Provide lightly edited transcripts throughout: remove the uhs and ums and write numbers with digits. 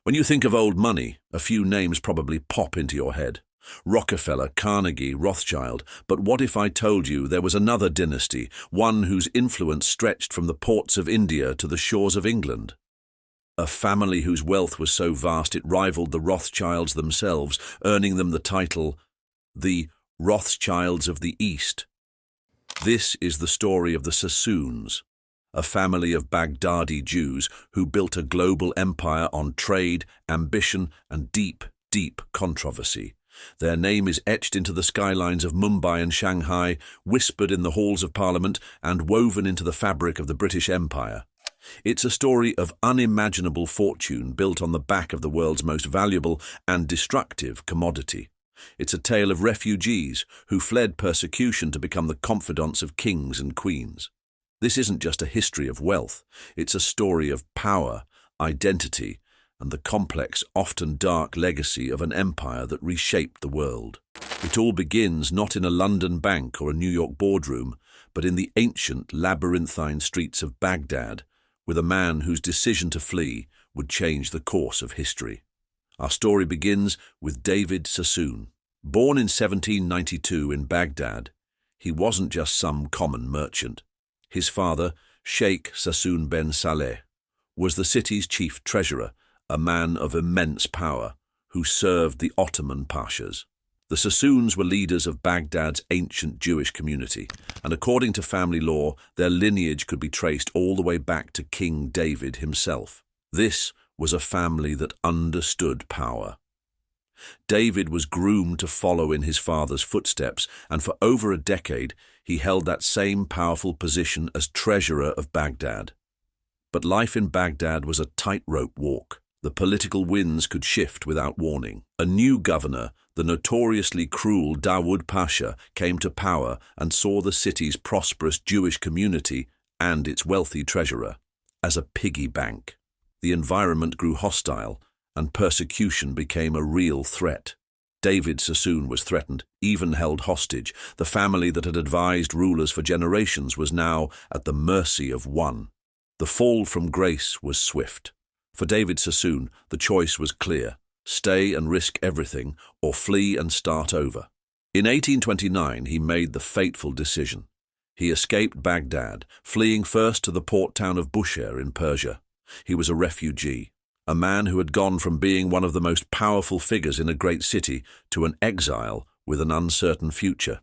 When you think of old money, a few names probably pop into your head. Rockefeller, Carnegie, Rothschild. But what if I told you there was another dynasty, one whose influence stretched from the ports of India to the shores of England? A family whose wealth was so vast it rivaled the Rothschilds themselves, earning them the title, the Rothschilds of the East. This is the story of the Sassoons, a family of Baghdadi Jews who built a global empire on trade, ambition, and deep, deep controversy. Their name is etched into the skylines of Mumbai and Shanghai, whispered in the halls of Parliament, and woven into the fabric of the British Empire. It's a story of unimaginable fortune built on the back of the world's most valuable and destructive commodity. It's a tale of refugees who fled persecution to become the confidants of kings and queens. This isn't just a history of wealth, it's a story of power, identity, and the complex, often dark legacy of an empire that reshaped the world. It all begins not in a London bank or a New York boardroom, but in the ancient, labyrinthine streets of Baghdad, with a man whose decision to flee would change the course of history. Our story begins with David Sassoon. Born in 1792 in Baghdad, he wasn't just some common merchant. His father, Sheikh Sassoon ben Saleh, was the city's chief treasurer, a man of immense power, who served the Ottoman pashas. The Sassoons were leaders of Baghdad's ancient Jewish community, and according to family law, their lineage could be traced all the way back to King David himself. This was a family that understood power. David was groomed to follow in his father's footsteps, and for over a decade he held that same powerful position as treasurer of Baghdad. But life in Baghdad was a tightrope walk. The political winds could shift without warning. A new governor, the notoriously cruel Dawood Pasha, came to power and saw the city's prosperous Jewish community and its wealthy treasurer as a piggy bank. The environment grew hostile, and persecution became a real threat. David Sassoon was threatened, even held hostage. The family that had advised rulers for generations was now at the mercy of one. The fall from grace was swift. For David Sassoon, the choice was clear: stay and risk everything, or flee and start over. In 1829, he made the fateful decision. He escaped Baghdad, fleeing first to the port town of Bushehr in Persia. He was a refugee, a man who had gone from being one of the most powerful figures in a great city to an exile with an uncertain future.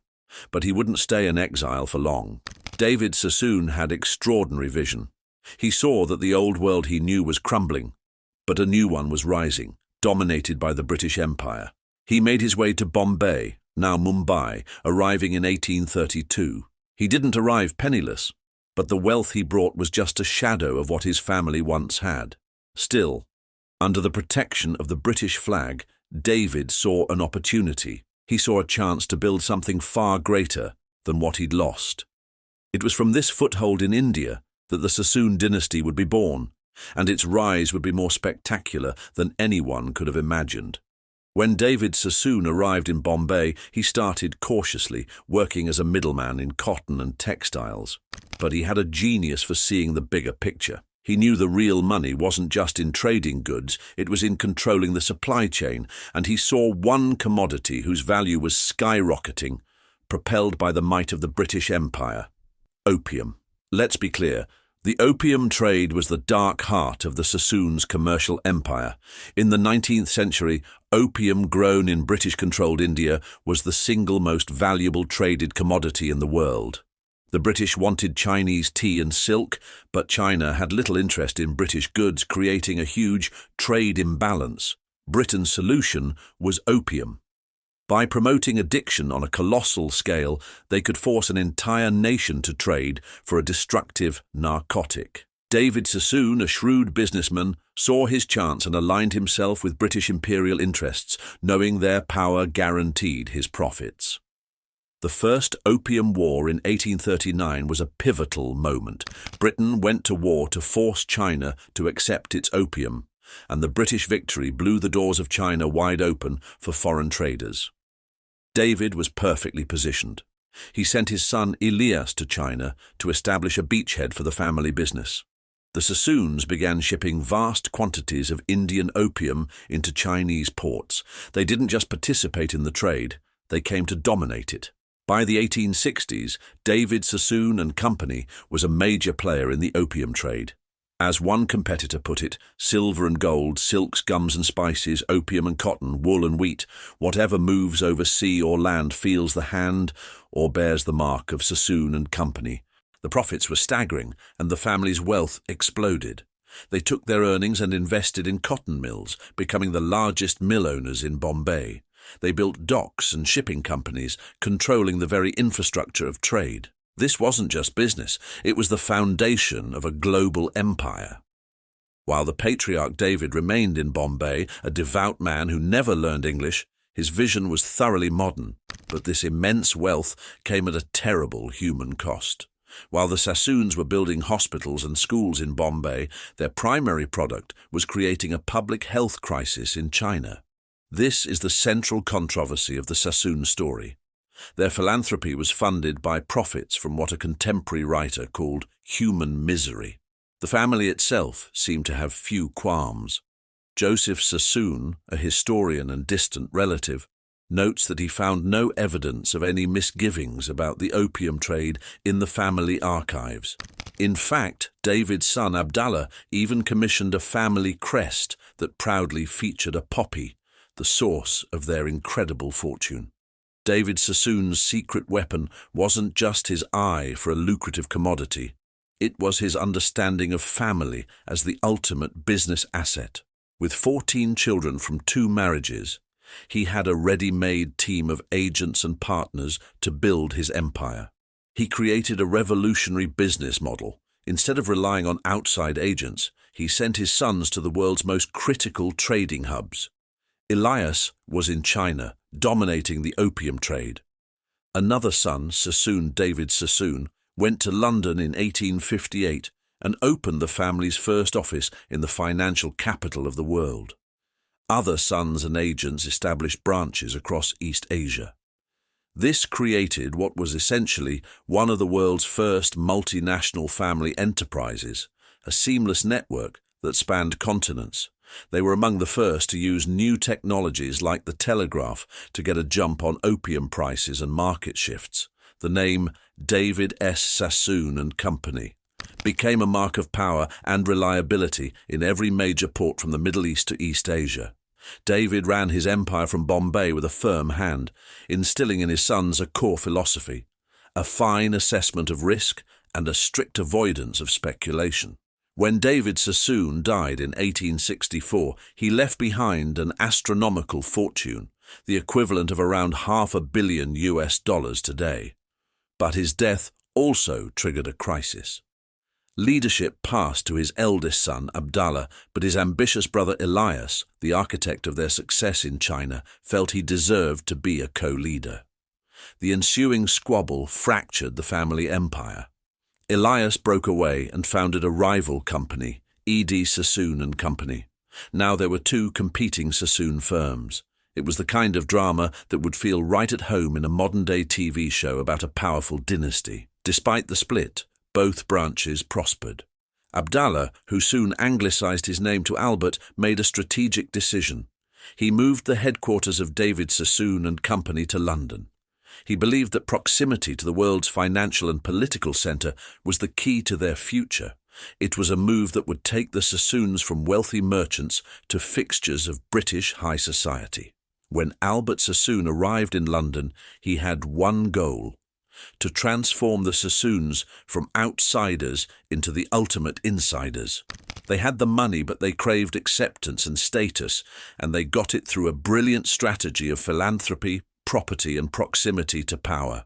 But he wouldn't stay an exile for long. David Sassoon had extraordinary vision. He saw that the old world he knew was crumbling, but a new one was rising, dominated by the British Empire. He made his way to Bombay, now Mumbai, arriving in 1832. He didn't arrive penniless, but the wealth he brought was just a shadow of what his family once had. Still, under the protection of the British flag, David saw an opportunity. He saw a chance to build something far greater than what he'd lost. It was from this foothold in India that the Sassoon dynasty would be born, and its rise would be more spectacular than anyone could have imagined. When David Sassoon arrived in Bombay, he started cautiously, working as a middleman in cotton and textiles. But he had a genius for seeing the bigger picture. He knew the real money wasn't just in trading goods, it was in controlling the supply chain, and he saw one commodity whose value was skyrocketing, propelled by the might of the British Empire: opium. Let's be clear, the opium trade was the dark heart of the Sassoons' commercial empire. In the 19th century, opium grown in British-controlled India was the single most valuable traded commodity in the world. The British wanted Chinese tea and silk, but China had little interest in British goods, creating a huge trade imbalance. Britain's solution was opium. By promoting addiction on a colossal scale, they could force an entire nation to trade for a destructive narcotic. David Sassoon, a shrewd businessman, saw his chance and aligned himself with British imperial interests, knowing their power guaranteed his profits. The First Opium War in 1839 was a pivotal moment. Britain went to war to force China to accept its opium, and the British victory blew the doors of China wide open for foreign traders. David was perfectly positioned. He sent his son Elias to China to establish a beachhead for the family business. The Sassoons began shipping vast quantities of Indian opium into Chinese ports. They didn't just participate in the trade, they came to dominate it. By the 1860s, David Sassoon and Company was a major player in the opium trade. As one competitor put it, silver and gold, silks, gums and spices, opium and cotton, wool and wheat, whatever moves over sea or land feels the hand or bears the mark of Sassoon and Company. The profits were staggering, and the family's wealth exploded. They took their earnings and invested in cotton mills, becoming the largest mill owners in Bombay. They built docks and shipping companies, controlling the very infrastructure of trade. This wasn't just business, it was the foundation of a global empire. While the patriarch David remained in Bombay, a devout man who never learned English, his vision was thoroughly modern, but this immense wealth came at a terrible human cost. While the Sassoons were building hospitals and schools in Bombay, their primary product was creating a public health crisis in China. This is the central controversy of the Sassoon story. Their philanthropy was funded by profits from what a contemporary writer called human misery. The family itself seemed to have few qualms. Joseph Sassoon, a historian and distant relative, notes that he found no evidence of any misgivings about the opium trade in the family archives. In fact, David's son Abdallah even commissioned a family crest that proudly featured a poppy, the source of their incredible fortune. David Sassoon's secret weapon wasn't just his eye for a lucrative commodity. It was his understanding of family as the ultimate business asset. With 14 children from 2 marriages, he had a ready-made team of agents and partners to build his empire. He created a revolutionary business model. Instead of relying on outside agents, he sent his sons to the world's most critical trading hubs. Elias was in China, dominating the opium trade. Another son, Sassoon David Sassoon, went to London in 1858 and opened the family's first office in the financial capital of the world. Other sons and agents established branches across East Asia. This created what was essentially one of the world's first multinational family enterprises, a seamless network that spanned continents. They were among the first to use new technologies like the telegraph to get a jump on opium prices and market shifts. The name David S. Sassoon and Company became a mark of power and reliability in every major port from the Middle East to East Asia. David ran his empire from Bombay with a firm hand, instilling in his sons a core philosophy, a fine assessment of risk and a strict avoidance of speculation. When David Sassoon died in 1864, he left behind an astronomical fortune, the equivalent of around $500 million today. But his death also triggered a crisis. Leadership passed to his eldest son, Abdallah, but his ambitious brother Elias, the architect of their success in China, felt he deserved to be a co-leader. The ensuing squabble fractured the family empire. Elias broke away and founded a rival company, E.D. Sassoon and Company. Now there were 2 competing Sassoon firms. It was the kind of drama that would feel right at home in a modern-day TV show about a powerful dynasty. Despite the split, both branches prospered. Abdallah, who soon anglicized his name to Albert, made a strategic decision. He moved the headquarters of David Sassoon and Company to London. He believed that proximity to the world's financial and political center was the key to their future. It was a move that would take the Sassoons from wealthy merchants to fixtures of British high society. When Albert Sassoon arrived in London, he had one goal: to transform the Sassoons from outsiders into the ultimate insiders. They had the money, but they craved acceptance and status, and they got it through a brilliant strategy of philanthropy, property, and proximity to power.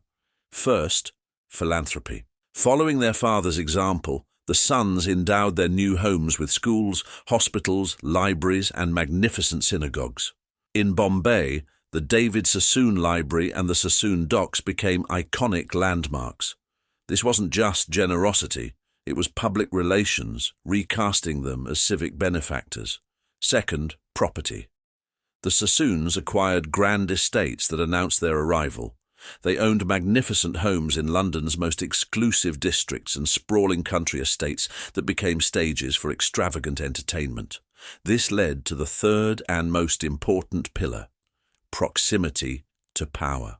First, philanthropy. Following their father's example, the sons endowed their new homes with schools, hospitals, libraries, and magnificent synagogues. In Bombay, the David Sassoon Library and the Sassoon Docks became iconic landmarks. This wasn't just generosity, it was public relations, recasting them as civic benefactors. Second, property. The Sassoons acquired grand estates that announced their arrival. They owned magnificent homes in London's most exclusive districts and sprawling country estates that became stages for extravagant entertainment. This led to the third and most important pillar: proximity to power.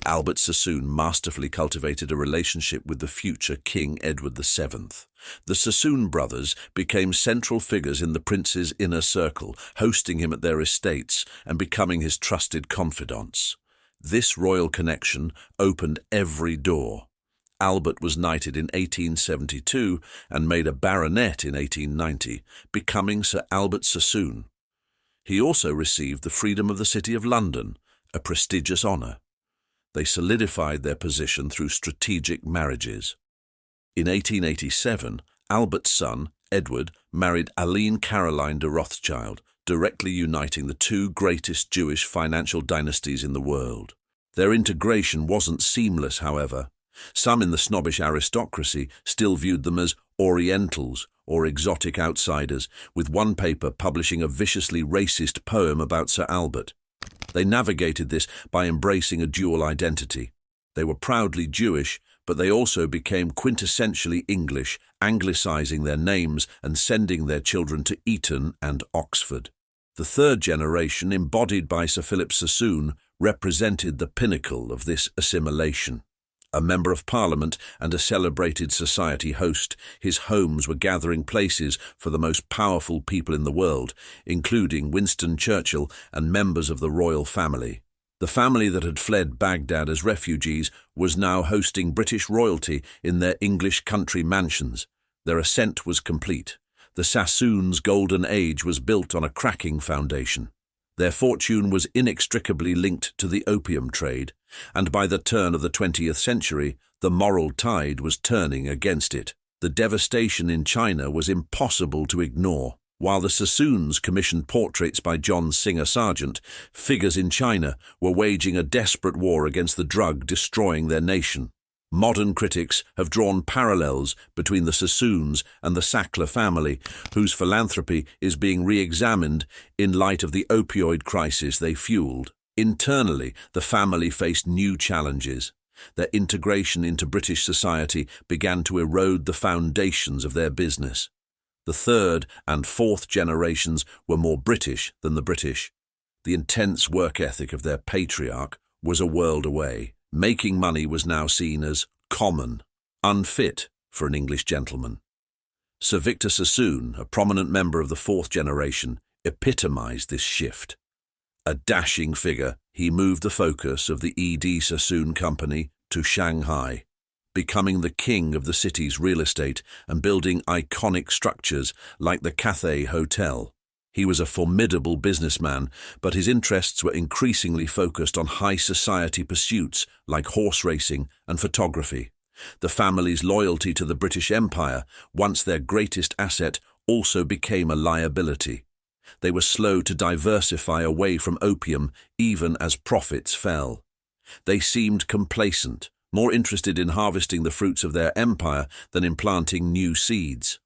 Albert Sassoon masterfully cultivated a relationship with the future King Edward VII. The Sassoon brothers became central figures in the prince's inner circle, hosting him at their estates and becoming his trusted confidants. This royal connection opened every door. Albert was knighted in 1872 and made a baronet in 1890, becoming Sir Albert Sassoon. He also received the freedom of the City of London, a prestigious honour. They solidified their position through strategic marriages. In 1887, Albert's son, Edward, married Aline Caroline de Rothschild, directly uniting the two greatest Jewish financial dynasties in the world. Their integration wasn't seamless, however. Some in the snobbish aristocracy still viewed them as Orientals or exotic outsiders, with one paper publishing a viciously racist poem about Sir Albert. They navigated this by embracing a dual identity. They were proudly Jewish, but they also became quintessentially English, anglicizing their names and sending their children to Eton and Oxford. The third generation, embodied by Sir Philip Sassoon, represented the pinnacle of this assimilation. A member of Parliament and a celebrated society host, his homes were gathering places for the most powerful people in the world, including Winston Churchill and members of the royal family. The family that had fled Baghdad as refugees was now hosting British royalty in their English country mansions. Their ascent was complete. The Sassoons' golden age was built on a cracking foundation. Their fortune was inextricably linked to the opium trade, and by the turn of the 20th century, the moral tide was turning against it. The devastation in China was impossible to ignore. While the Sassoons commissioned portraits by John Singer Sargent, figures in China were waging a desperate war against the drug destroying their nation. Modern critics have drawn parallels between the Sassoons and the Sackler family, whose philanthropy is being re-examined in light of the opioid crisis they fueled. Internally, the family faced new challenges. Their integration into British society began to erode the foundations of their business. The third and fourth generations were more British than the British. The intense work ethic of their patriarch was a world away. Making money was now seen as common, unfit for an English gentleman. Sir Victor Sassoon, a prominent member of the fourth generation, epitomized this shift. A dashing figure, he moved the focus of the E.D. Sassoon Company to Shanghai, becoming the king of the city's real estate and building iconic structures like the Cathay Hotel. He was a formidable businessman, but his interests were increasingly focused on high society pursuits like horse racing and photography. The family's loyalty to the British Empire, once their greatest asset, also became a liability. They were slow to diversify away from opium even as profits fell. They seemed complacent, more interested in harvesting the fruits of their empire than in planting new seeds.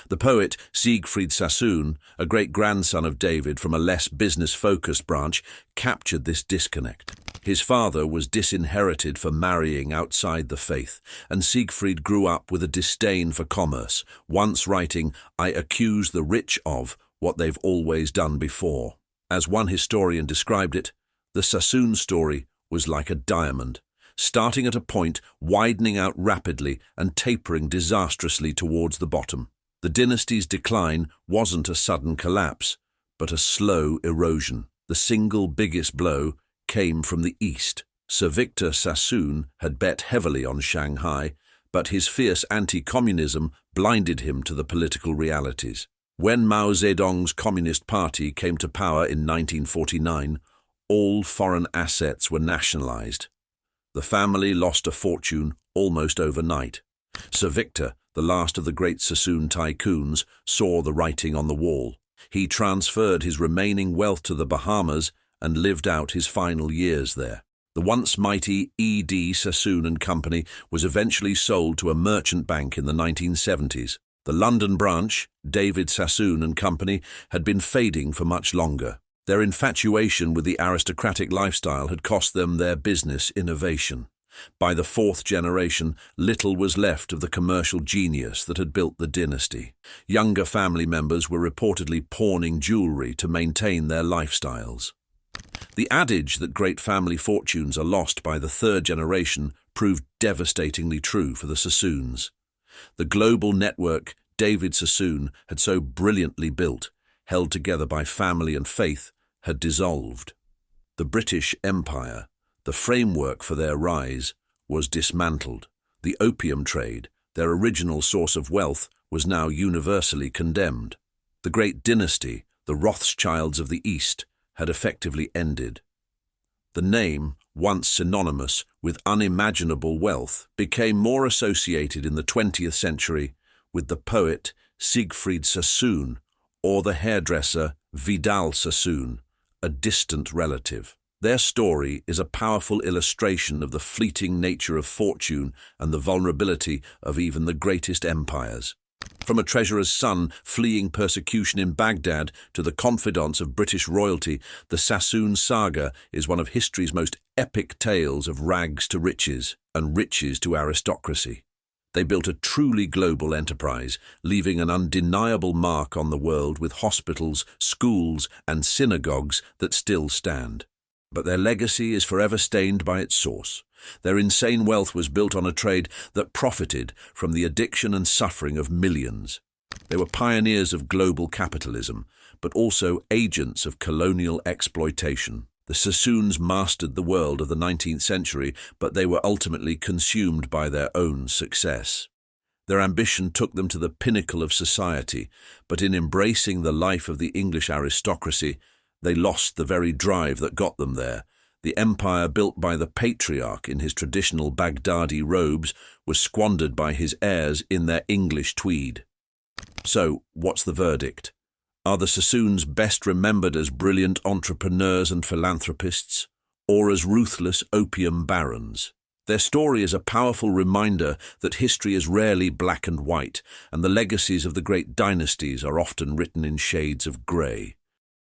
The poet Siegfried Sassoon, a great-grandson of David from a less business-focused branch, captured this disconnect. His father was disinherited for marrying outside the faith, and Siegfried grew up with a disdain for commerce, once writing, "I accuse the rich of what they've always done before." As one historian described it, the Sassoon story was like a diamond, starting at a point, widening out rapidly and tapering disastrously towards the bottom. The dynasty's decline wasn't a sudden collapse, but a slow erosion. The single biggest blow came from the east. Sir Victor Sassoon had bet heavily on Shanghai, but his fierce anti-communism blinded him to the political realities. When Mao Zedong's Communist Party came to power in 1949, all foreign assets were nationalized. The family lost a fortune almost overnight. Sir Victor, the last of the great Sassoon tycoons, saw the writing on the wall. He transferred his remaining wealth to the Bahamas and lived out his final years there. The once mighty E.D. Sassoon and Company was eventually sold to a merchant bank in the 1970s. The London branch, David Sassoon and Company, had been fading for much longer. Their infatuation with the aristocratic lifestyle had cost them their business innovation. By the fourth generation, little was left of the commercial genius that had built the dynasty. Younger family members were reportedly pawning jewelry to maintain their lifestyles. The adage that great family fortunes are lost by the third generation proved devastatingly true for the Sassoons. The global network David Sassoon had so brilliantly built, held together by family and faith, had dissolved. The British Empire, the framework for their rise, was dismantled. The opium trade, their original source of wealth, was now universally condemned. The great dynasty, the Rothschilds of the East, had effectively ended. The name, once synonymous with unimaginable wealth, became more associated in the 20th century with the poet Siegfried Sassoon or the hairdresser Vidal Sassoon, a distant relative. Their story is a powerful illustration of the fleeting nature of fortune and the vulnerability of even the greatest empires. From a treasurer's son fleeing persecution in Baghdad to the confidants of British royalty, the Sassoon saga is one of history's most epic tales of rags to riches and riches to aristocracy. They built a truly global enterprise, leaving an undeniable mark on the world with hospitals, schools, and synagogues that still stand. But their legacy is forever stained by its source. Their insane wealth was built on a trade that profited from the addiction and suffering of millions. They were pioneers of global capitalism, but also agents of colonial exploitation. The Sassoons mastered the world of the 19th century, but they were ultimately consumed by their own success. Their ambition took them to the pinnacle of society, but in embracing the life of the English aristocracy, they lost the very drive that got them there. The empire built by the patriarch in his traditional Baghdadi robes was squandered by his heirs in their English tweed. So, what's the verdict? Are the Sassoons best remembered as brilliant entrepreneurs and philanthropists, or as ruthless opium barons? Their story is a powerful reminder that history is rarely black and white, and the legacies of the great dynasties are often written in shades of grey.